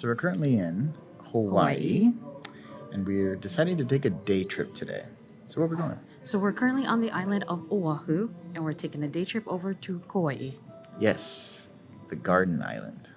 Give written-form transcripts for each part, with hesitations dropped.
So we're currently in Hawaii, and we're deciding to take a day trip today. So where are we going? So we're currently on the island of Oahu, and we're taking a day trip over to KAUA'I. Yes, the Garden Island.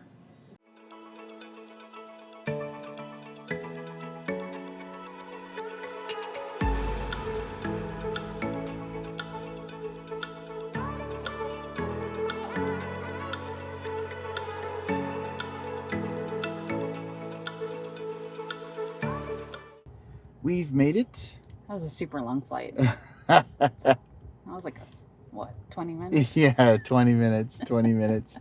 We've made it. That was a super long flight. That was like, 20 minutes? Yeah, 20 minutes, 20 minutes.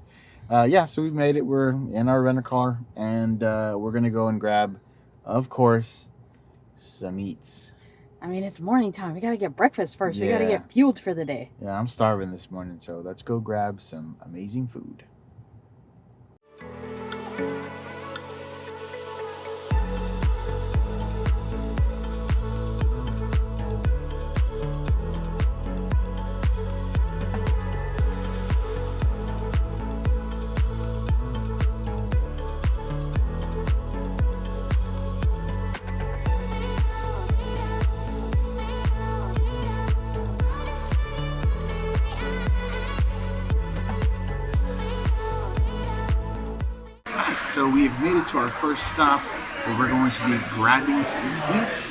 Yeah, so we've made it. We're in our rental car, and we're going to go and grab, of course, some eats. I mean, it's morning time. We got to get breakfast first. Yeah. We got to get fueled for the day. Yeah, I'm starving this morning, so let's go grab some amazing food. So we've made it to our first stop where we're going to be grabbing some eats.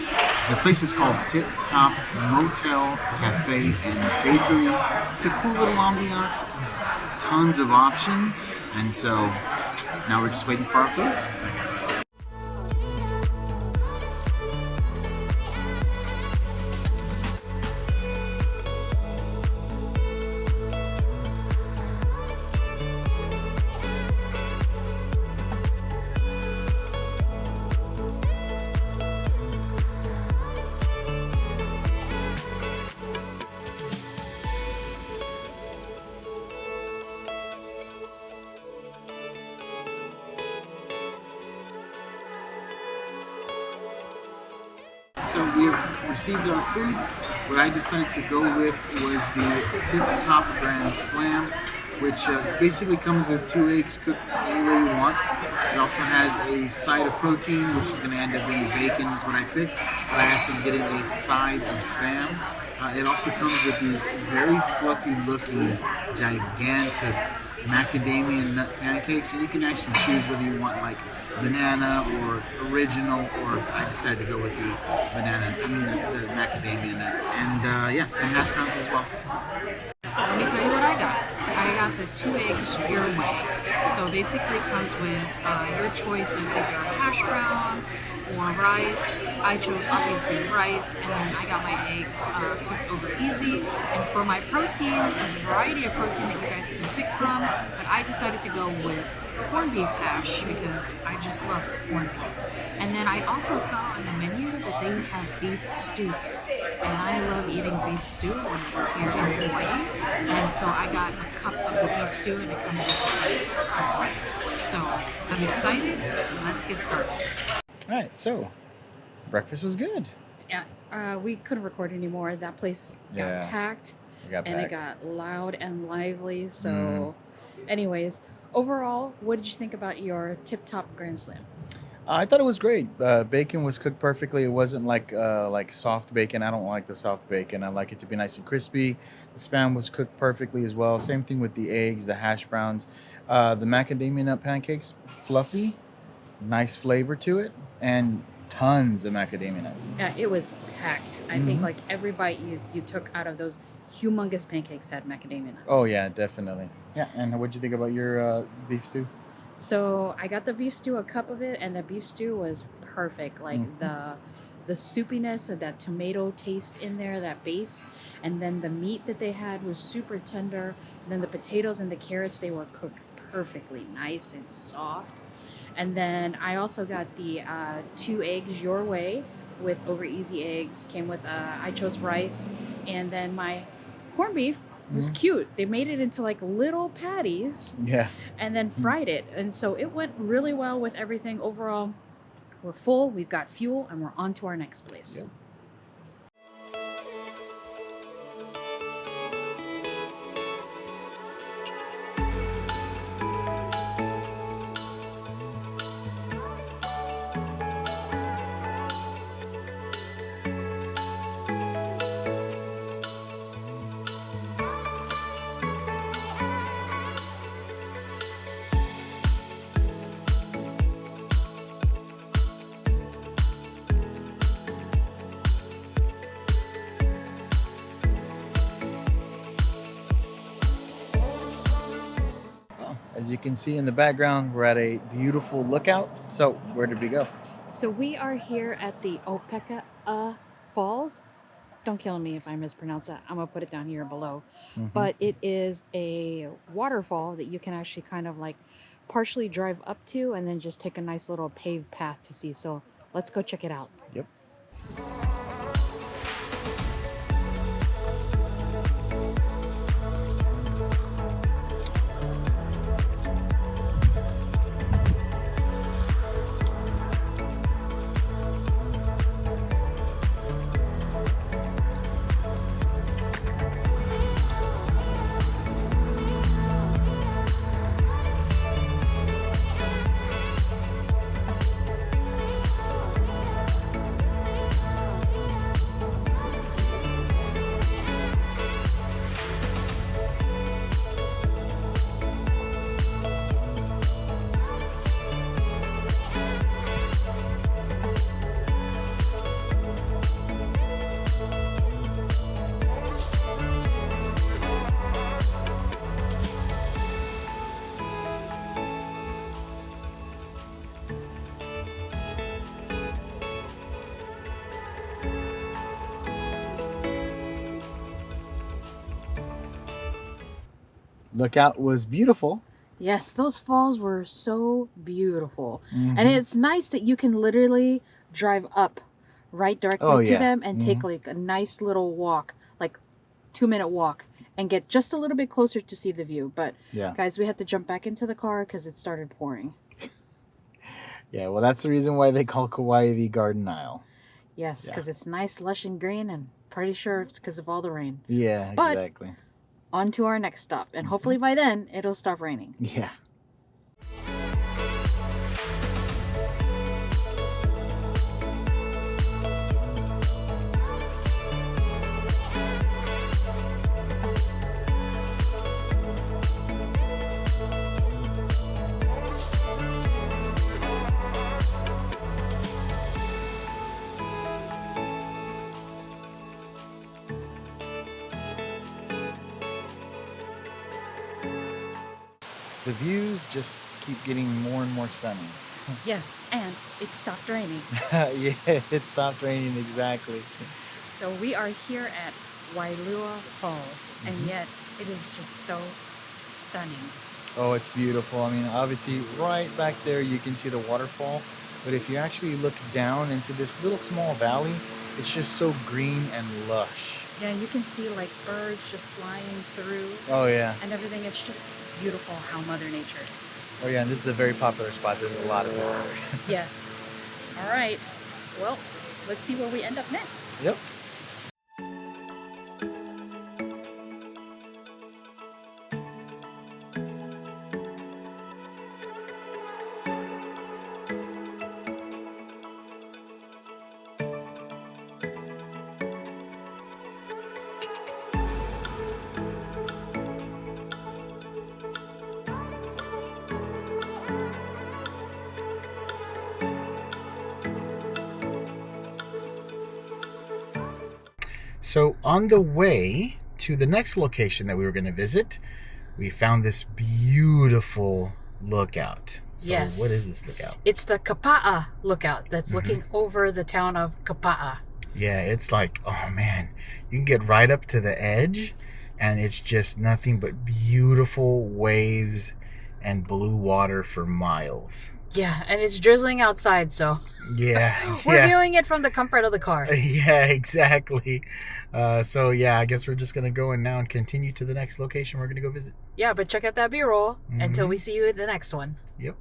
The place is called Tiptop Motel, Cafe, and Bakery. It's a cool little ambiance, tons of options, and so now we're just waiting for our food. So we have received our food. What I decided to go with was the Tip Top Grand Slam, which basically comes with 2 eggs cooked any way you want. It also has a side of protein, which is going to end up being bacon, is what I picked. But I asked them getting a side of Spam. It also comes with these very fluffy looking, gigantic macadamia nut pancakes, and you can actually choose whether you want like banana or original, or I decided to go with the the macadamia nut, and yeah, and hash browns as well. Let me tell you what I got. I got the 2 eggs your way. So basically it comes with your choice of either hash brown or rice. I chose obviously rice, and then I got my eggs cooked over easy. And for my protein, there's a variety of protein that you guys can pick from, but I decided to go with corned beef hash because I just love corned beef. And then I also saw on the menu that they have beef stew. And I love eating beef stew when we're here in Hawaii. And so I got a cup of the beef stew, and it comes with a side of rice. So I'm excited. Let's get started. All right, so breakfast was good. Yeah, we couldn't record anymore. That place got packed. It got loud and lively. So, anyways, overall, what did you think about your Tip Top Grand Slam? I thought it was great. Bacon was cooked perfectly. It wasn't like soft bacon. I don't like the soft bacon. I like it to be nice and crispy. The Spam was cooked perfectly as well. Same thing with the eggs, the hash browns. The macadamia nut pancakes, fluffy, nice flavor to it, and tons of macadamia nuts. Yeah, it was packed. I think like every bite you took out of those humongous pancakes had macadamia nuts. Oh yeah, definitely. Yeah, and what'd you think about your beef stew? So I got the beef stew, a cup of it, and the beef stew was perfect. Like the soupiness of that tomato taste in there, that base, and then the meat that they had was super tender. And then the potatoes and the carrots, they were cooked perfectly, nice and soft. And then I also got the 2 eggs your way with over easy eggs. Came with I chose rice, and then my corned beef was cute. They made it into like little patties. Yeah. And then fried it. And so it went really well with everything. Overall, we're full, we've got fuel, and we're on to our next place. Yeah. As you can see in the background, we're at a beautiful lookout. So where did we go? So we are here at the Kapaa Falls. Don't kill me if I mispronounce that. I'm going to put it down here below. But it is a waterfall that you can actually kind of like partially drive up to and then just take a nice little paved path to see. So let's go check it out. Yep. Lookout was beautiful. Yes, those falls were so beautiful. And it's nice that you can literally drive up right directly to them and take like a nice little walk, like 2-minute walk, and get just a little bit closer to see the view. But guys, we had to jump back into the car because it started pouring. Yeah, well, that's the reason why they call Kauai the Garden Isle. Yes, because it's nice, lush, and green, and pretty sure it's because of all the rain. Yeah, but exactly. on to our next stop, and hopefully by then it'll stop raining. Yeah. The views just keep getting more and more stunning. Yes, and it stopped raining. Yeah, it stopped raining, exactly. So we are here at Waiau Falls, and yet it is just so stunning. Oh, it's beautiful. I mean, obviously, right back there you can see the waterfall, but if you actually look down into this little small valley, it's just so green and lush. Yeah, you can see like birds just flying through. Oh, yeah. And everything. It's just beautiful how Mother Nature is. Oh, yeah, and this is a very popular spot. There's a lot of water. Yes. All right. Well, let's see where we end up next. Yep. So on the way to the next location that we were going to visit, we found this beautiful lookout. So yes. What is this lookout? It's the Kapaa Lookout that's looking over the town of Kapaa. Yeah, it's like, oh man, you can get right up to the edge and it's just nothing but beautiful waves and blue water for miles. Yeah, and it's drizzling outside, so yeah, we're viewing it from the comfort of the car. Yeah, exactly. So yeah, I guess we're just gonna go in now and continue to the next location we're gonna go visit. Yeah, but check out that B-roll until we see you at the next one. Yep.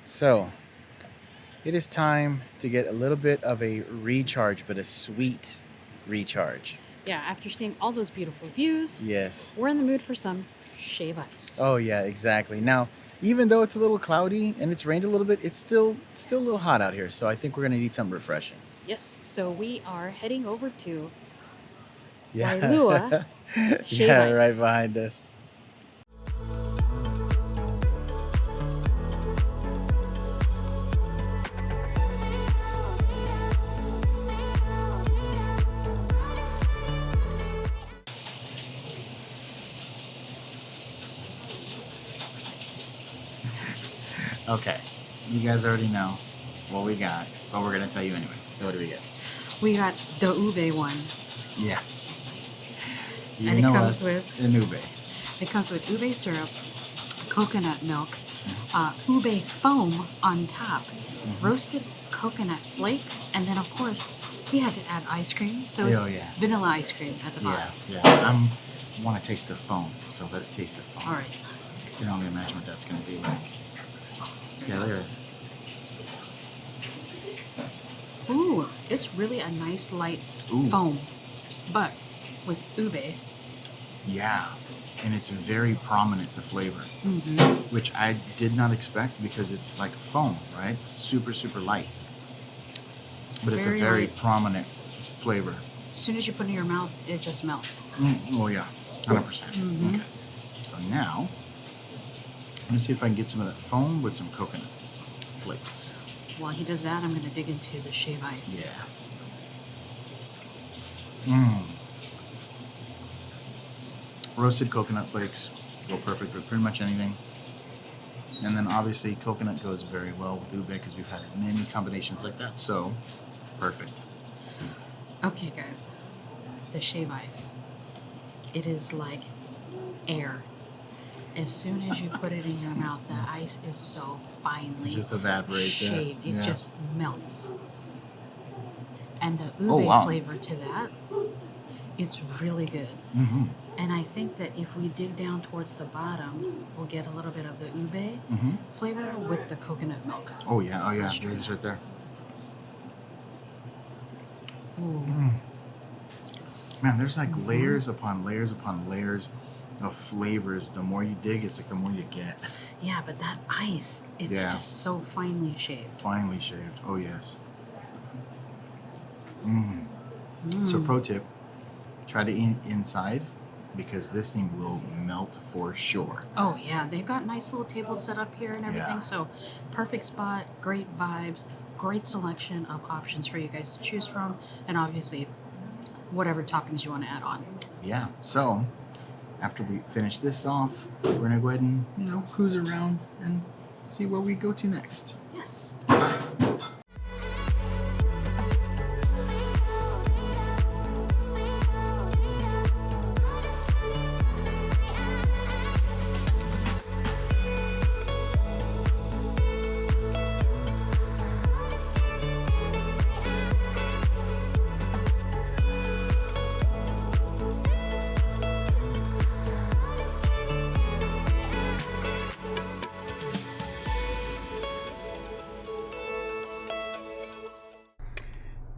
So, it is time to get a little bit of a recharge, but a sweet recharge. Yeah, after seeing all those beautiful views, yes, we're in the mood for some shave ice. Oh yeah, exactly. Now, even though it's a little cloudy and it's rained a little bit, it's still a little hot out here. So I think we're gonna need something refreshing. Yes, so we are heading over to Waiau. Shave Yeah, ice. right behind us. Okay, you guys already know what we got, but we're gonna tell you anyway. So what do we get? We got the ube one. Yeah. You And it know comes us, with- an ube. It comes with ube syrup, coconut milk, ube foam on top, roasted coconut flakes, and then of course we had to add ice cream. So it's vanilla ice cream at the bottom. Yeah. I want to taste the foam, so let's taste the foam. All right. You can only imagine what that's gonna be like. Yeah, look at it. Ooh, it's really a nice light Ooh. foam, but with ube. Yeah, and it's very prominent, the flavor, which I did not expect because it's like foam, right? It's super, super light. But it's a Very very light. prominent flavor. As soon as you put it in your mouth, it just melts. Oh, yeah, 100%. Okay. So now, I'm going to see if I can get some of that foam with some coconut flakes. While he does that, I'm going to dig into the shave ice. Yeah. Roasted coconut flakes go perfect with pretty much anything. And then obviously coconut goes very well with ube because we've had many combinations like that. So, perfect. Okay, guys. The shave ice. It is like air. As soon as you put it in your mouth, the ice is so finely Just evaporates. shaved. It just melts. And the ube Oh, wow. flavor to that, it's really good. Mm-hmm. And I think that if we dig down towards the bottom, we'll get a little bit of the ube flavor with the coconut milk. Oh yeah, oh So yeah, it's there it is right there. Ooh. Man, there's like layers upon layers upon layers of flavors. The more you dig, it's like the more you get. Yeah, but that ice, it's just so finely shaved. Finely shaved. Oh yes. So pro tip, try to eat inside because this thing will melt for sure. Oh yeah, they've got nice little tables set up here and everything. Yeah. So perfect spot, great vibes, great selection of options for you guys to choose from, and obviously whatever toppings you want to add on. Yeah. So after we finish this off, we're gonna go ahead and cruise around and see where we go to next. Yes.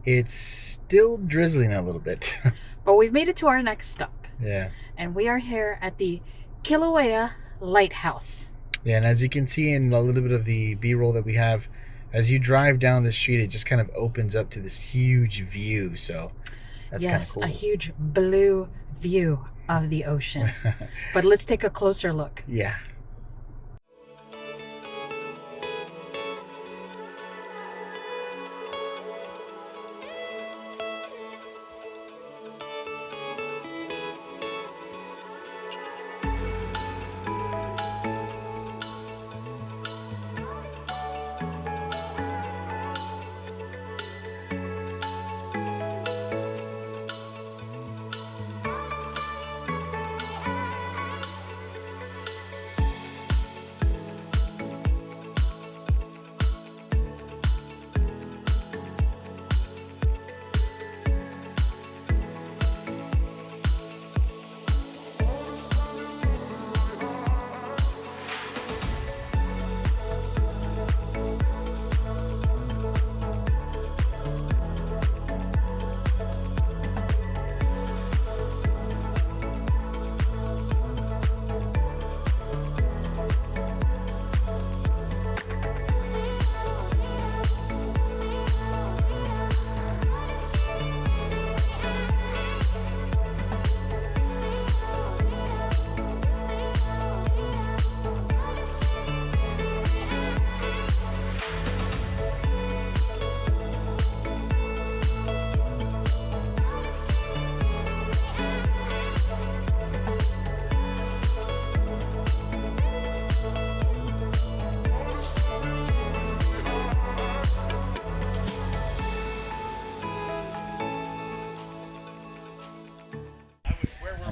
It's still drizzling a little bit. But we've made it to our next stop, Yeah. and we are here at the Kula Lighthouse. Yeah, and as you can see in a little bit of the B-roll that we have, as you drive down the street, it just kind of opens up to this huge view. So that's kind of Yes, cool. a huge blue view of the ocean. But let's take a closer look. Yeah.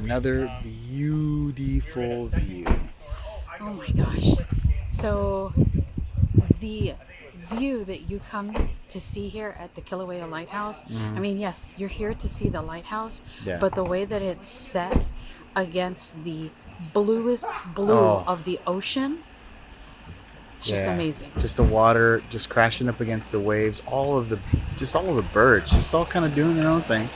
Another beautiful view. Oh my gosh. So the view that you come to see here at the Kilauea Lighthouse, I mean, yes, you're here to see the lighthouse, Yeah. but the way that it's set against the bluest blue Oh. of the ocean, it's just Yeah. amazing. Just the water just crashing up against the waves, all of the birds, just all kind of doing their own thing.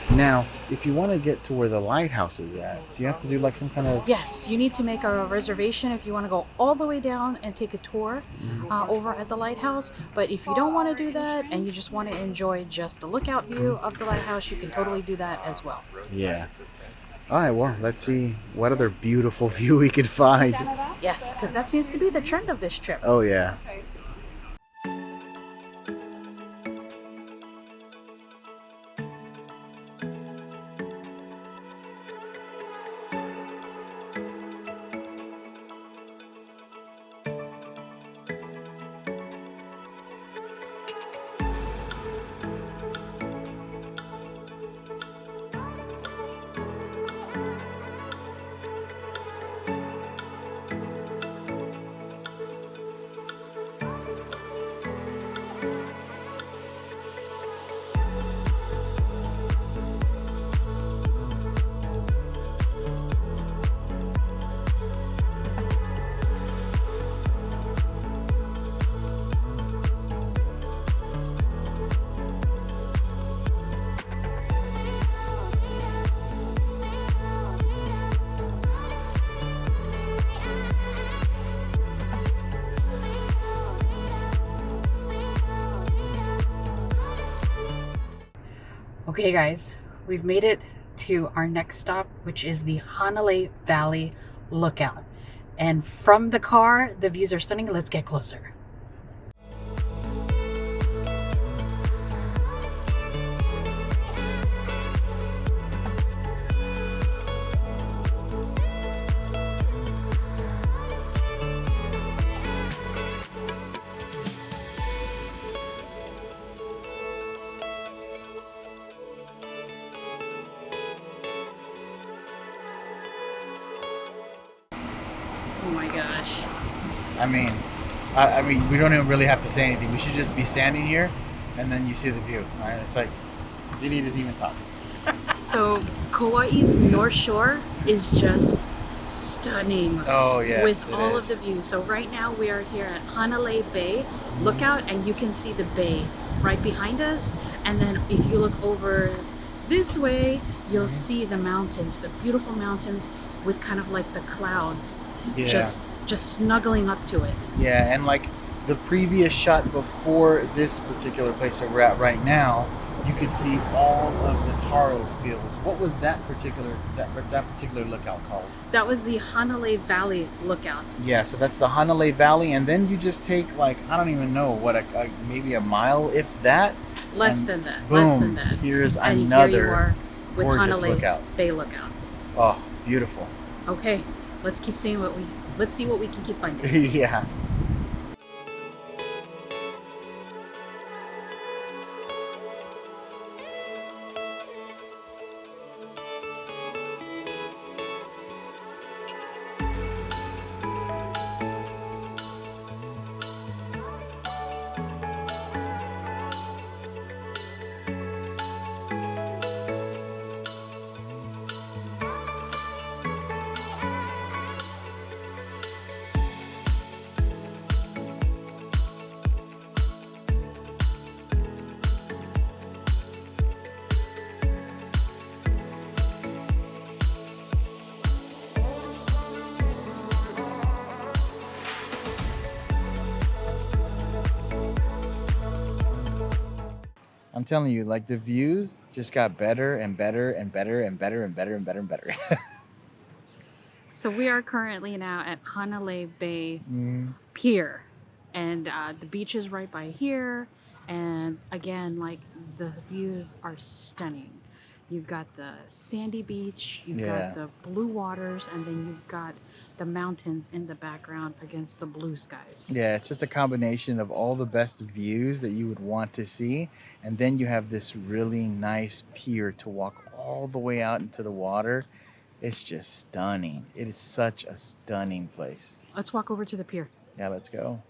Now, if you want to get to where the lighthouse is at, do you have to do like some kind of... Yes, you need to make a reservation if you want to go all the way down and take a tour over at the lighthouse. But if you don't want to do that and you just want to enjoy just the lookout view of the lighthouse, you can totally do that as well. Yeah. All right, well, let's see what other beautiful view we can find. Yes, because that seems to be the trend of this trip. Oh, yeah. Okay, guys, we've made it to our next stop, which is the Halea Valley Lookout. And from the car, the views are stunning. Let's get closer. Oh my gosh. I mean, we don't even really have to say anything. We should just be standing here, and then you see the view. Right? It's like, you need to even talk. So Kauai's North Shore is just stunning. Oh, yes, with it all is. of the views. So right now we are here at Halea Bay Lookout, and you can see the bay right behind us. And then if you look over this way, you'll see the mountains, the beautiful mountains with kind of like the clouds Yeah. just snuggling up to it. Yeah, and like the previous shot before this particular place that we're at right now, you could see all of the taro fields. What was that particular lookout called? That was the Halea Valley Lookout. Yeah, so that's the Hanalei Valley, and then you just take like, I don't even know what, maybe a mile, if that. Less and than that. Boom, Less than that. here's And another here you are with gorgeous Halea lookout. Bay Lookout. Oh, beautiful. Okay, let's keep seeing let's see what we can keep finding. Yeah. I'm telling you, like the views just got better and better and better and better and better and better and better. So we are currently now at Halea Bay Pier, and the beach is right by here. And again, like the views are stunning. You've got the sandy beach, you've Yeah. got the blue waters, and then you've got the mountains in the background against the blue skies. Yeah, it's just a combination of all the best views that you would want to see. And then you have this really nice pier to walk all the way out into the water. It's just stunning. It is such a stunning place. Let's walk over to the pier. Yeah, let's go.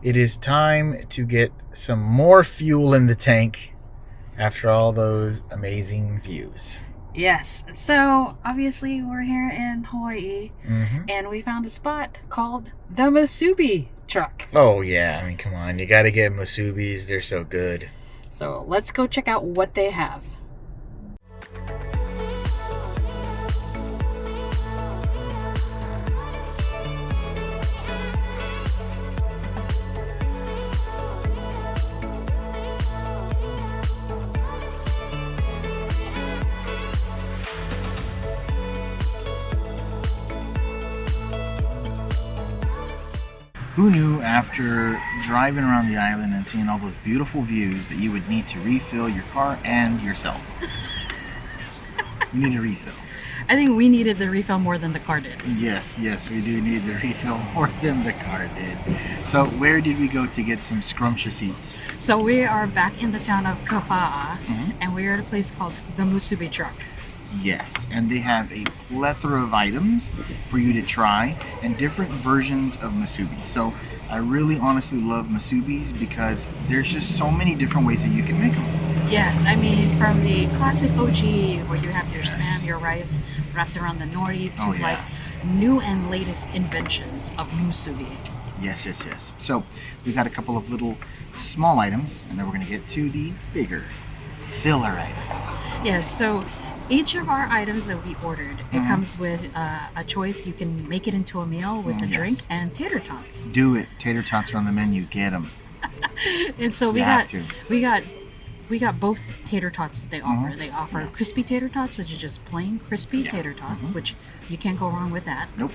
It is time to get some more fuel in the tank after all those amazing views. Yes. So obviously we're here in Hawaii, Mm-hmm. and we found a spot called the Mubi Truck. Oh, yeah. I mean, come on. You got to get Musubis. They're so good. So let's go check out what they have. Who knew after driving around the island and seeing all those beautiful views that you would need to refill your car and yourself? You need a refill. I think we needed the refill more than the car did. Yes, we do need the refill more than the car did. So where did we go to get some scrumptious eats? So we are back in the town of Kapaa, Mhm. and we are at a place called the Mubi Truck. Yes, and they have a plethora of items for you to try and different versions of musubi. So I really honestly love musubis because there's just so many different ways that you can make them. Yes, I mean from the classic OG where you have your Yes. spam, your rice wrapped around the nori to Oh, yeah. like new and latest inventions of musubi. Yes. So we got a couple of little small items, and then we're going to get to the bigger filler items. Yes, so each of our items that we ordered, it Mhm. comes with a choice. You can make it into a meal with a Yes. drink and tater tots. Do it. Tater tots are on the menu. Get them. And so You have to. we got both tater tots that they offer. Mhm. They offer crispy tater tots, which is just plain crispy Yeah. tater tots, Mhm. which you can't go wrong with that. Nope.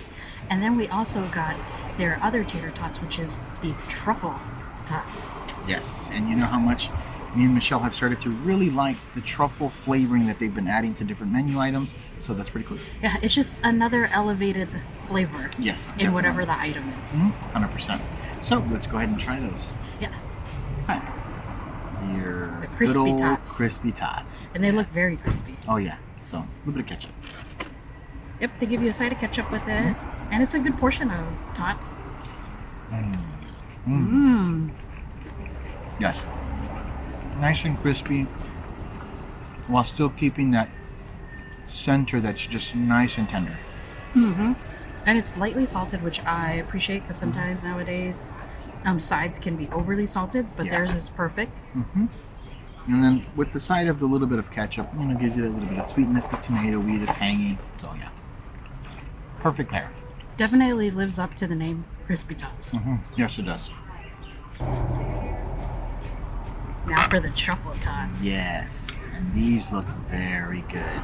And then we also got their other tater tots, which is the truffle tots. Yes, and you know how much me and Michelle have started to really like the truffle flavoring that they've been adding to different menu items, so that's pretty cool. Yeah, it's just another elevated flavor Yes, in whatever the item is. 100%. So let's go ahead and try those. Yeah, Right. Your The crispy good old tots. crispy tots. and they look very crispy. Oh yeah, so a little bit of ketchup. Yep, they give you a side of ketchup with it, and it's a good portion of tots. Mmm. Yes, nice and crispy, while still keeping that center that's just nice and tender. Mm-hmm. And it's lightly salted, which I appreciate because sometimes nowadays sides can be overly salted, but Yeah. theirs is perfect. And then with the side of the little bit of ketchup, gives you that little bit of sweetness, the tomato-y, the tangy. So yeah, perfect pair. Definitely lives up to the name Crispy Tots. Yes, it does. Now for the truffle tots. Yes, and these look very good.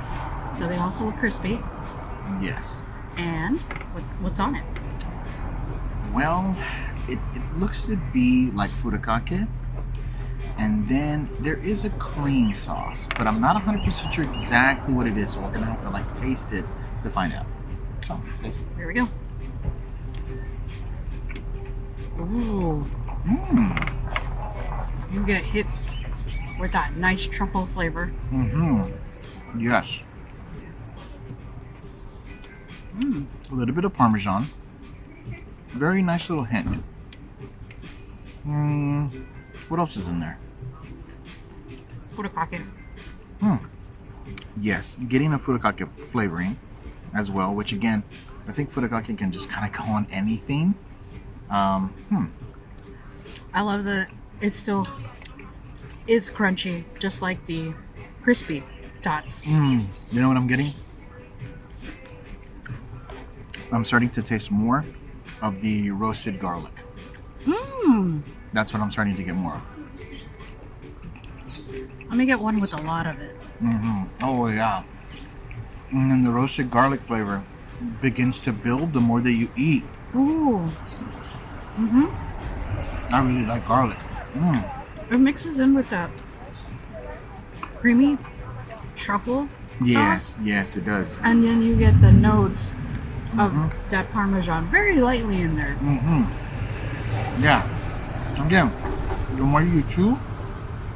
So they also look crispy. Yes. And what's on it? Well, it looks to be like furikake, And then there is a cream sauce, but I'm not 100% sure exactly what it is, so we're gonna have to like taste it to find out. So, let's taste it. Here we go. Ooh. You get hit with that nice truffle flavor. Yes. A little bit of Parmesan. Very nice little hint. What else is in there? Furikake. Yes, getting a furikake flavoring as well, which again, I think furikake can just kind of go on anything. I love that it still is crunchy, just like the crispy tots. You know what I'm getting? I'm starting to taste more of the roasted garlic. That's what I'm starting to get more of. Let me get one with a lot of it. Oh yeah. And then the roasted garlic flavor begins to build the more that you eat. Ooh. I really like garlic. It mixes in with that creamy truffle sauce. Yes, it does. And then you get the notes of that Parmesan very lightly in there. Yeah. Again, the more you chew,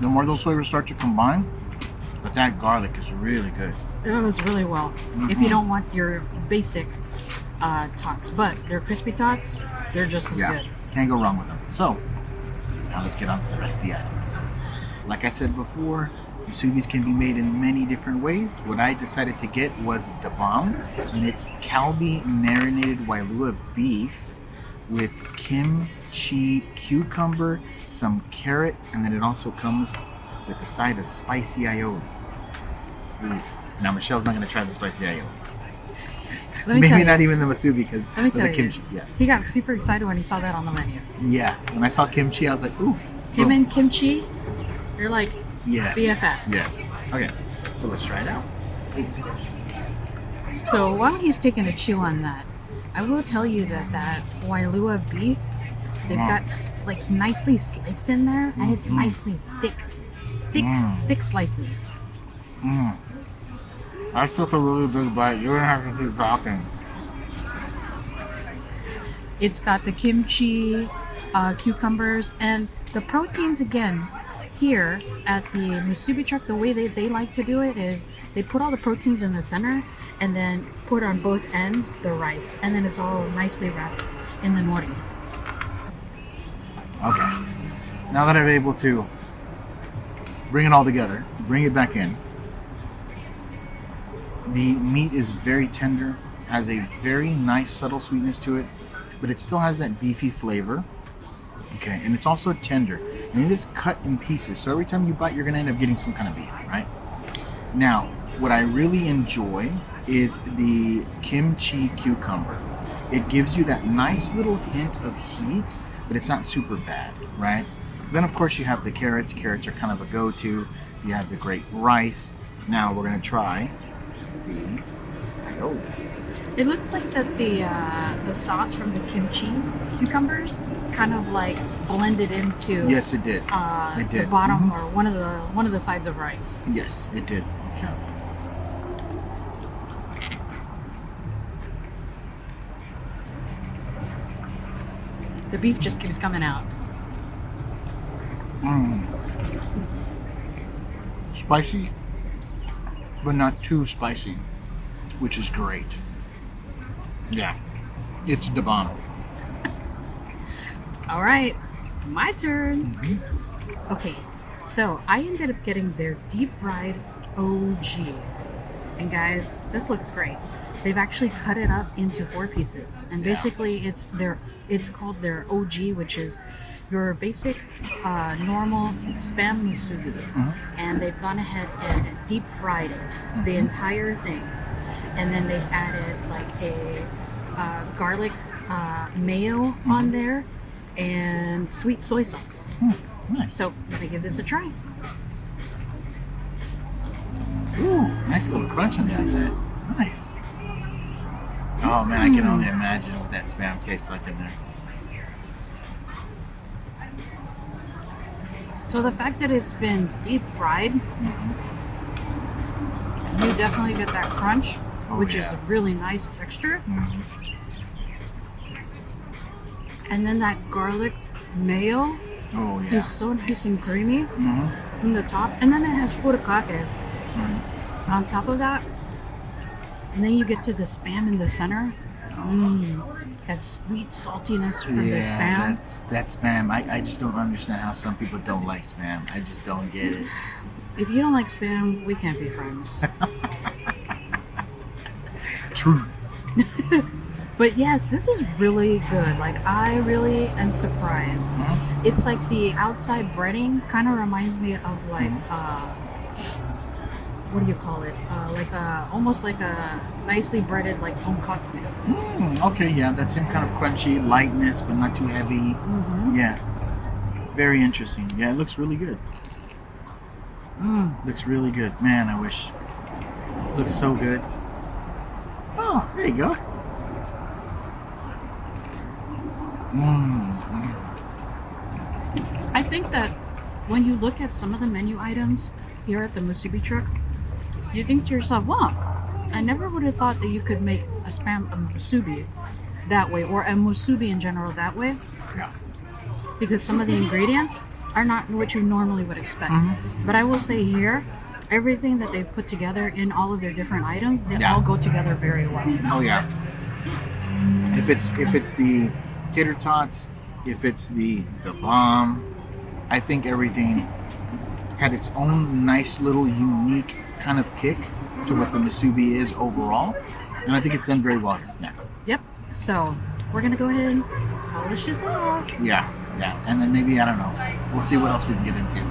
the more those flavors start to combine. But that garlic is really good. It goes really well. If you don't want your basic tots, but they're crispy tots, they're just as good. Can't go wrong with them. So, now let's get on to the rest of the items. Like I said before, musubis can be made in many different ways. What I decided to get was the bomb, and it's kalbi marinated Waiau beef with kimchi, cucumber, some carrot, and then it also comes with a side of spicy aioli. Now Michelle's not going to try the spicy aioli. Maybe not even the musubi because of the kimchi. Yeah. He got super excited when he saw that on the menu. Yeah. When I saw kimchi, I was like, ooh. Him and kimchi, they're like yes. BFFs. Yes. Okay. So let's try it out. So while he's taking a chew on that, I will tell you that Waiau beef, they've got like nicely sliced in there, and it's nicely thick slices. I took a really big bite. You're gonna have to keep talking. It's got the kimchi, cucumbers, and the proteins again. Here at the Mubi Truck, the way they like to do it is they put all the proteins in the center and then put on both ends the rice, and then it's all nicely wrapped in the nori. Okay. Now that I'm able to bring it all together, bring it back in, the meat is very tender, has a very nice subtle sweetness to it, but it still has that beefy flavor. Okay, and it's also tender, and it is cut in pieces, so every time you bite, you're gonna end up getting some kind of beef, right? Now, what I really enjoy is the kimchi cucumber. It gives you that nice little hint of heat, but it's not super bad, right? Then, of course, you have the carrots. Carrots are kind of a go-to. You have the great rice. Now we're gonna try the aioli. It looks like that the sauce from the kimchi cucumbers kind of like blended into Yes, it did. It did. the bottom or one of the sides of rice. Yes, it did. Okay. The beef just keeps coming out. Spicy, but not too spicy, which is great. Yeah, it's the bomb. All right, my turn. Okay, so I ended up getting their deep fried OG. And guys, this looks great. They've actually cut it up into 4 pieces, and basically it's called their OG, which is your basic normal spam musubi, and they've gone ahead and deep fried it, the entire thing, and then they've added like a garlic mayo on there and sweet soy sauce. Nice. So I'm gonna give this a try. Ooh, nice little crunch on the outside. Nice. Oh man, I can only imagine what that spam tastes like in there. So the fact that it's been deep fried, you definitely get that crunch, which is a really nice texture. And then that garlic mayo is so nice and creamy from the top. And then it has furikake on top of that. And then you get to the spam in the center. That sweet saltiness from the spam. That spam. I just don't understand how some people don't like spam. I just don't get it. If you don't like spam, we can't be friends. Truth. But yes, this is really good. Like, I really am surprised. It's like the outside breading kind of reminds me of like, what do you call it? Almost like a nicely breaded like tonkatsu. Okay, yeah, that same kind of crunchy lightness, but not too heavy. Yeah, very interesting. Yeah, it looks really good. Looks really good. Man, I wish. Looks so good. Oh, there you go. I think that when you look at some of the menu items here at the Mubi Truck, you think to yourself, wow, I never would have thought that you could make a musubi that way, or a musubi in general that way. Yeah. Because some of the ingredients are not what you normally would expect. But I will say here, everything that they've put together in all of their different items, they all go together very well. Oh yeah. If it's the tater tots, if it's the bomb, I think everything had its own nice little unique kind of kick to what the musubi is overall, and I think it's done very well here. Yeah. Yep. So we're gonna go ahead and polish this off. Yeah, and then maybe, I don't know, we'll see what else we can get into.